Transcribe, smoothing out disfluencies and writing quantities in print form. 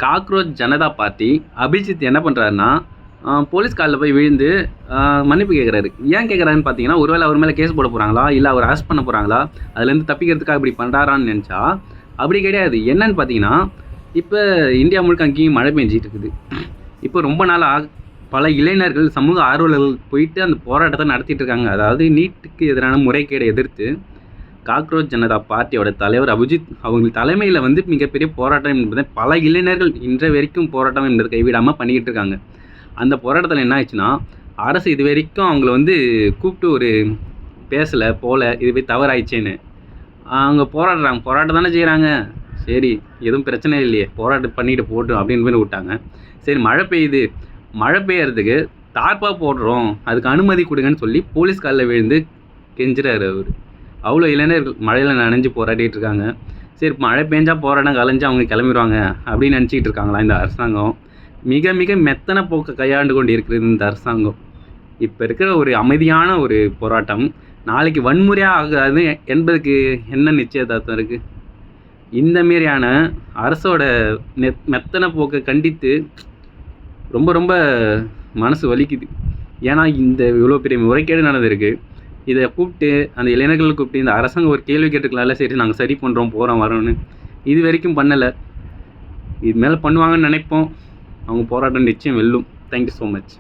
Cockroach Janata party Abhijit என்ன பண்ணுறாருன்னா police காலில் போய் விழுந்து மன்னிப்பு கேட்குறாரு. ஏன் கேட்குறாருன்னு பார்த்தீங்கன்னா, ஒருவேளை அவர் மேலே கேஸ் போட போகிறாங்களா, இல்லை அவர் அரெஸ்ட் பண்ண போகிறாங்களா, அதுலேருந்து தப்பிக்கிறதுக்காக இப்படி பண்ணுறாரான்னு நினச்சா அப்படி கிடையாது. என்னன்னு பார்த்தீங்கன்னா, இப்போ இந்தியா முழுக்க அங்கேயும் மழை பெஞ்சிட்டு இருக்குது. இப்போ ரொம்ப நாளாக பல இளைஞர்கள் சமூக ஆர்வலர்கள் போயிட்டு அந்த போராட்டத்தை நடத்திட்டு இருக்காங்க. அதாவது நீட்டுக்கு எதிரான முறைகேடை எதிர்த்து காக்ரோச் ஜனதா பார்ட்டியோட தலைவர் அபிஜித் அவங்க தலைமையில் வந்து மிகப்பெரிய போராட்டம் என்பதை பல இளைஞர்கள் இன்றைய வரைக்கும் போராட்டம் என்பதை கைவிடாமல் பண்ணிக்கிட்டு இருக்காங்க. அந்த போராட்டத்தில் என்ன ஆச்சுன்னா, அரசு இது வரைக்கும் அவங்கள வந்து கூப்பிட்டு ஒரு பேசலை போல, இதுவே தவறாயிடுச்சேன்னு அவங்க போராட்டம் தானே செய்கிறாங்க. சரி, எதுவும் பிரச்சனை இல்லையே, போராட்டம் பண்ணிட்டு போட்டோம் அப்படின்னு போய் விட்டாங்க. சரி, மழை பெய்யறதுக்கு தார்ப்பா போடுறோம், அதுக்கு அனுமதி கொடுங்கன்னு சொல்லி போலீஸ் காலில் விழுந்து கெஞ்சுறாரு அவர். அவ்வளோ இளைஞர்கள் மழையில் நனைஞ்சு போராடிட்டு இருக்காங்க. சரி, மழை பெஞ்சால் போராட்டம் கலைஞ்சு அவங்க கிளம்பிடுவாங்க அப்படின்னு நினச்சிக்கிட்டு இருக்காங்களா இந்த அரசாங்கம்? மிக மிக மெத்தனை போக்கை கையாண்டு கொண்டு இருக்கிறது இந்த அரசாங்கம். இப்போ இருக்கிற ஒரு அமைதியான ஒரு போராட்டம் நாளைக்கு வன்முறையாக ஆகாது என்பதுக்கு என்ன நிச்சயதார்த்தம் இருக்குது? இந்த மாரியான அரசோட மெத்தனை போக்கை கண்டித்து ரொம்ப ரொம்ப மனசு வலிக்குது. ஏன்னா இந்த இவ்வளோ பெரிய முறைகேடு நடந்திருக்கு. இதை கூப்பிட்டு அந்த இளைஞர்களை கூப்பிட்டு இந்த அரசாங்கம் ஒரு கேள்வி கேட்டுக்கலாம்ல, சரி நாங்கள் சரி பண்ணுறோம் போகிறோம் வரோன்னு. இது வரைக்கும் பண்ணலை. இது மேலே பண்ணுவாங்கன்னு நினைப்போம். அவங்க போராட்டம் நிச்சயம் வெல்லும். Thank you so much.